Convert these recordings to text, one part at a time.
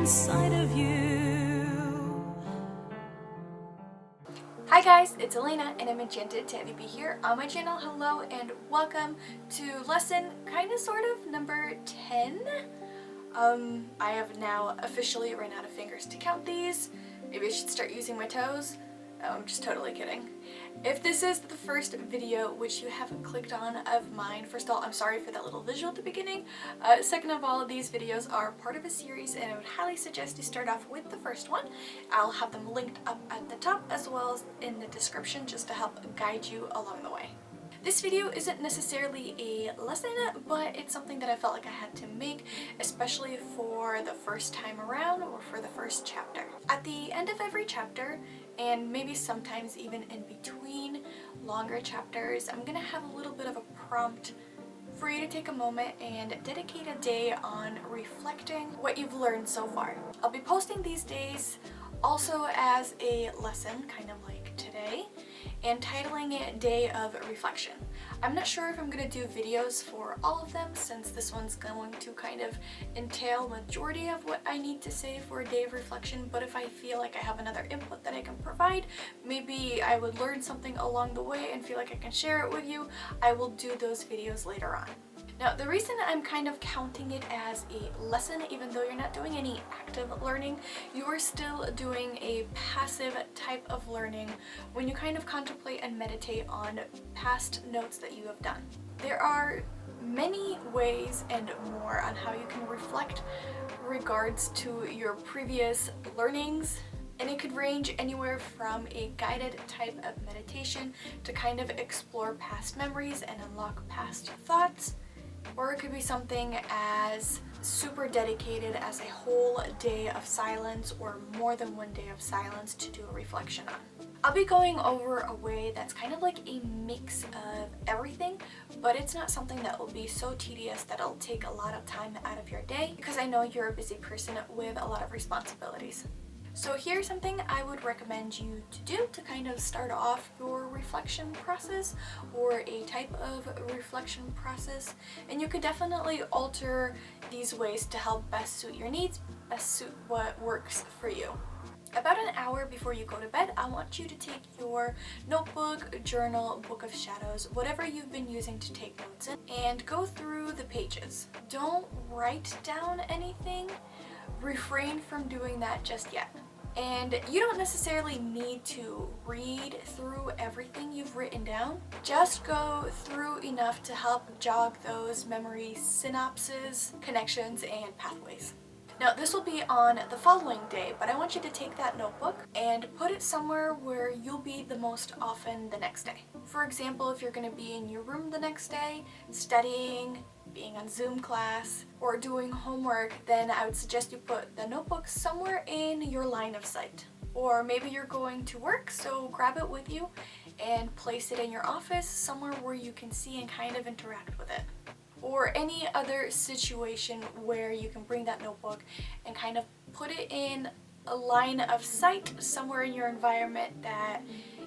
inside of you. Hi guys, it's Elena and I'm enchanted to have you be here on my channel. Hello and welcome to lesson kinda sort of number 10. I have now officially run out of fingers to count these. Maybe I should start using my toes. I'm just totally kidding. If this is the first video which you haven't clicked on of mine, first of all, I'm sorry for that little visual at the beginning. Second of all, these videos are part of a series and I would highly suggest you start off with the first one. I'll have them linked up at the top as well as in the description just to help guide you along the way. This video isn't necessarily a lesson, but it's something that I felt like I had to make, especially for the first time around or for the first chapter. At the end of every chapter, and maybe sometimes even in between longer chapters, I'm gonna have a little bit of a prompt for you to take a moment and dedicate a day on reflecting what you've learned so far. I'll be posting these days also as a lesson, kind of like today, and titling it Day of Reflection. I'm not sure if I'm going to do videos for all of them since this one's going to kind of entail majority of what I need to say for a day of reflection, but if I feel like I have another input that I can provide, maybe I would learn something along the way and feel like I can share it with you, I will do those videos later on. Now, the reason I'm kind of counting it as a lesson, even though you're not doing any active learning, you are still doing a passive type of learning when you kind of contemplate and meditate on past notes that you have done. There are many ways and more on how you can reflect regards to your previous learnings, and it could range anywhere from a guided type of meditation to kind of explore past memories and unlock past thoughts. Or it could be something as super dedicated as a whole day of silence or more than one day of silence to do a reflection on. I'll be going over a way that's kind of like a mix of everything, but it's not something that will be so tedious that it'll take a lot of time out of your day because I know you're a busy person with a lot of responsibilities. So here's something I would recommend you to do to kind of start off your reflection process or a type of reflection process. And you could definitely alter these ways to help best suit your needs, best suit what works for you. About an hour before you go to bed, I want you to take your notebook, journal, book of shadows, whatever you've been using to take notes in, and go through the pages. Don't write down anything. Refrain from doing that just yet. And you don't necessarily need to read through everything you've written down. Just go through enough to help jog those memory synapses, connections, and pathways. Now this will be on the following day, but I want you to take that notebook and put it somewhere where you'll be the most often the next day. For example, if you're going to be in your room the next day, studying, being on Zoom class, or doing homework, then I would suggest you put the notebook somewhere in your line of sight. Or maybe you're going to work, so grab it with you and place it in your office somewhere where you can see and kind of interact with it. Or any other situation where you can bring that notebook and kind of put it in a line of sight somewhere in your environment that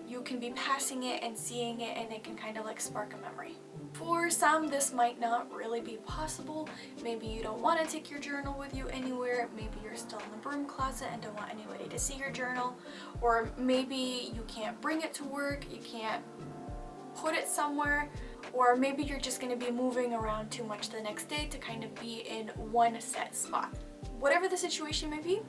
you can be passing it and seeing it, and it can kind of like spark a memory. For some, this might not really be possible. Maybe you don't want to take your journal with you anywhere. Maybe you're still in the broom closet and don't want anybody to see your journal. Or maybe you can't bring it to work, you can't put it somewhere. Or maybe you're just going to be moving around too much the next day to kind of be in one set spot. Whatever the situation may be,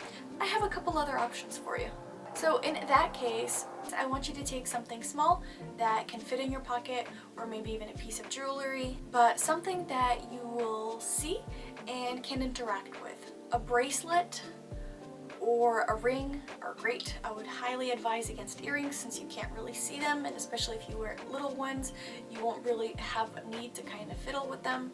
I have a couple other options for you. So in that case, I want you to take something small that can fit in your pocket, or maybe even a piece of jewelry, but something that you will see and can interact with. A bracelet or a ring are great. I would highly advise against earrings since you can't really see them, and especially if you wear little ones, you won't really have a need to kind of fiddle with them.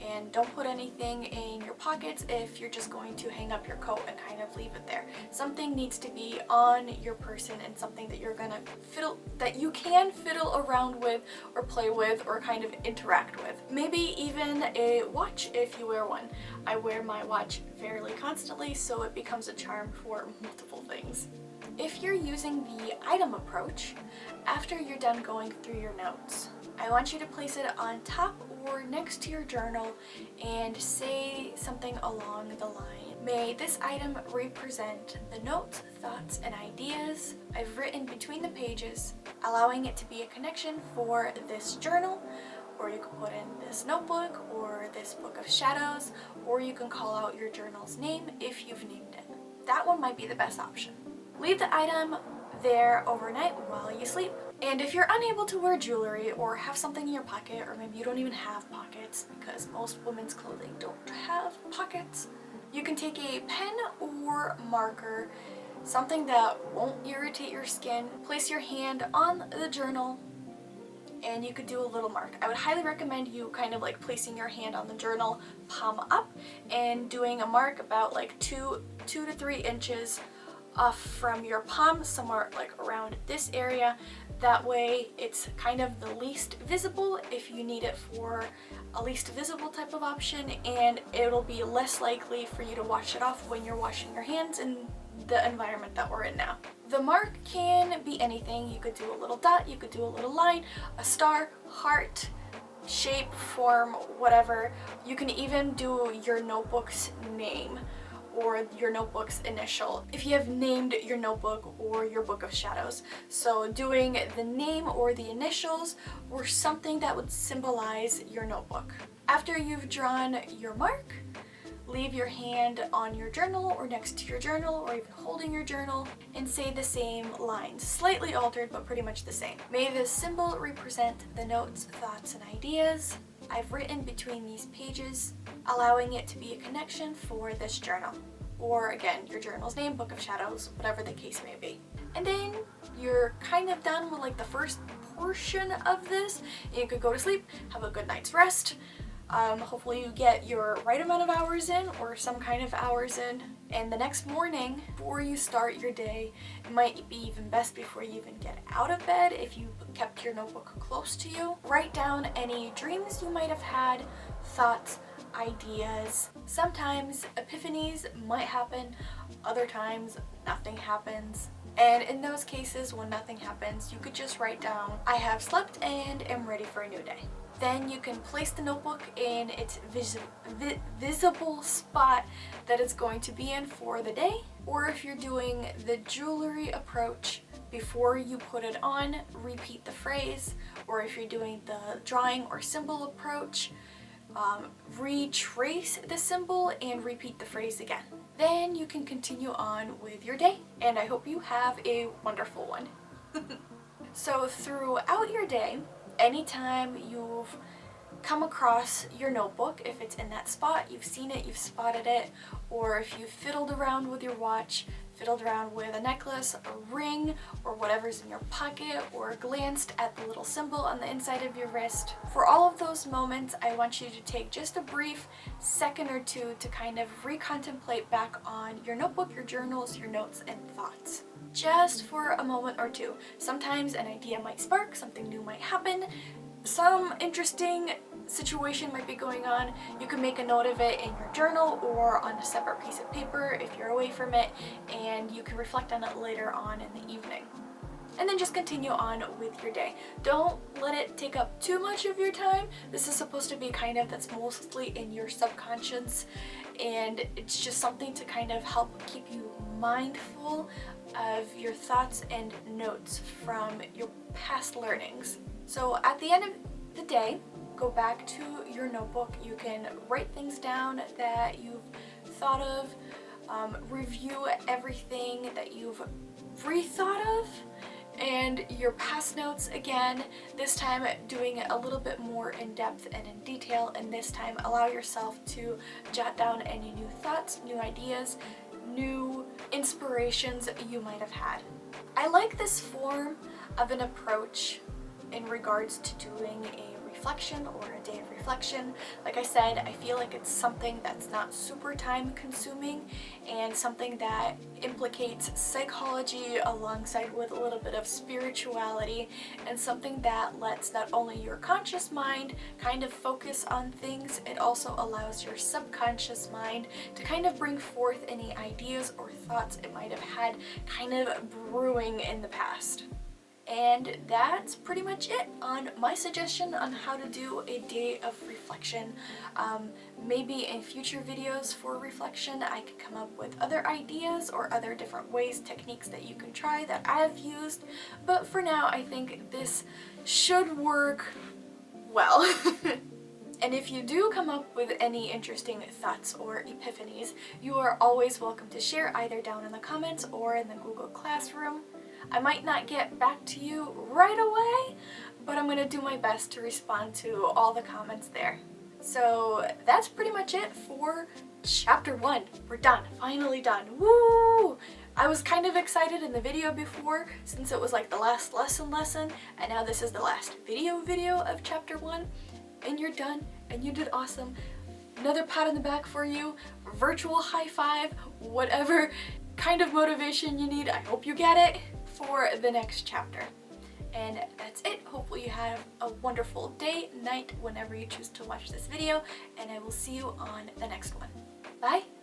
And don't put anything in your pockets if you're just going to hang up your coat and kind of leave it there. Something needs to be on your person and something that you're gonna fiddle, that you can fiddle around with or play with or kind of interact with. Maybe even a watch if you wear one. I wear my watch fairly constantly, so it becomes a charm for multiple things. If you're using the item approach, after you're done going through your notes, I want you to place it on top or next to your journal and say something along the line May this item represent the notes, thoughts, and ideas I've written between the pages, allowing it to be a connection for this journal, or you can put in this notebook or this book of shadows, or you can call out your journal's name if you've named it. That one might be the best option. Leave the item there overnight while you sleep. And if you're unable to wear jewelry or have something in your pocket, or maybe you don't even have pockets because most women's clothing don't have pockets, you can take a pen or marker, something that won't irritate your skin, place your hand on the journal, and you could do a little mark. I would highly recommend you kind of like placing your hand on the journal, palm up, and doing a mark about like 2 to 3 inches off from your palm, somewhere like around this area. That way it's kind of the least visible if you need it for a least visible type of option, and it'll be less likely for you to wash it off when you're washing your hands in the environment that we're in now. The mark can be anything. You could do a little dot, you could do a little line, a star, heart, shape, form, whatever. You can even do your notebook's name or your notebook's initial if you have named your notebook or your book of shadows. So doing the name or the initials or something that would symbolize your notebook. After you've drawn your mark, leave your hand on your journal or next to your journal or even holding your journal and say the same lines, slightly altered but pretty much the same. May this symbol represent the notes, thoughts, and ideas I've written between these pages, allowing it to be a connection for this journal. Or again, your journal's name, book of shadows, whatever the case may be. And then you're kind of done with like the first portion of this. You could go to sleep, have a good night's rest. Hopefully you get your right amount of hours in or some kind of hours in. And the next morning, before you start your day, it might be even best before you even get out of bed if you kept your notebook close to you. Write down any dreams you might have had, thoughts, ideas. Sometimes epiphanies might happen, other times nothing happens. And in those cases when nothing happens, you could just write down, I have slept and am ready for a new day. Then you can place the notebook in its visible spot that it's going to be in for the day. Or if you're doing the jewelry approach, before you put it on, repeat the phrase. Or if you're doing the drawing or symbol approach, retrace the symbol and repeat the phrase again. Then you can continue on with your day, and I hope you have a wonderful one. So throughout your day, anytime you've come across your notebook, if it's in that spot, you've seen it, you've spotted it, or if you've fiddled around with your watch, fiddled around with a necklace, a ring, or whatever's in your pocket, or glanced at the little symbol on the inside of your wrist. For all of those moments, I want you to take just a brief second or two to kind of recontemplate back on your notebook, your journals, your notes, and thoughts. Just for a moment or two. Sometimes an idea might spark, something new might happen, some interesting situation might be going on. You can make a note of it in your journal or on a separate piece of paper if you're away from it, and you can reflect on it later on in the evening. And then just continue on with your day. Don't let it take up too much of your time. This is supposed to be kind of that's mostly in your subconscious, and it's just something to kind of help keep you mindful of your thoughts and notes from your past learnings. So at the end of the day, go back to your notebook. You can write things down that you've thought of, review everything that you've rethought of, and your past notes again, this time doing it a little bit more in depth and in detail, and this time allow yourself to jot down any new thoughts, new ideas, new inspirations you might have had. I like this form of an approach in regards to doing a reflection or a day of reflection. Like I said, I feel like it's something that's not super time consuming and something that implicates psychology alongside with a little bit of spirituality, and something that lets not only your conscious mind kind of focus on things, it also allows your subconscious mind to kind of bring forth any ideas or thoughts it might have had kind of brewing in the past. And that's pretty much it on my suggestion on how to do a day of reflection. Maybe in future videos for reflection I could come up with other ideas or other different ways, techniques that you can try that I've used, but for now I think this should work well. And if you do come up with any interesting thoughts or epiphanies, you are always welcome to share either down in the comments or in the Google Classroom. I might not get back to you right away, but I'm gonna do my best to respond to all the comments there. So that's pretty much it for chapter 1. We're done, finally done. Woo! I was kind of excited in the video before since it was like the last lesson, and now this is the last video of chapter 1, and you're done, and you did awesome. Another pat on the back for you, virtual high five, whatever kind of motivation you need, I hope you get it for the next chapter. And that's it. Hopefully you have a wonderful day, night, whenever you choose to watch this video, and I will see you on the next one. Bye!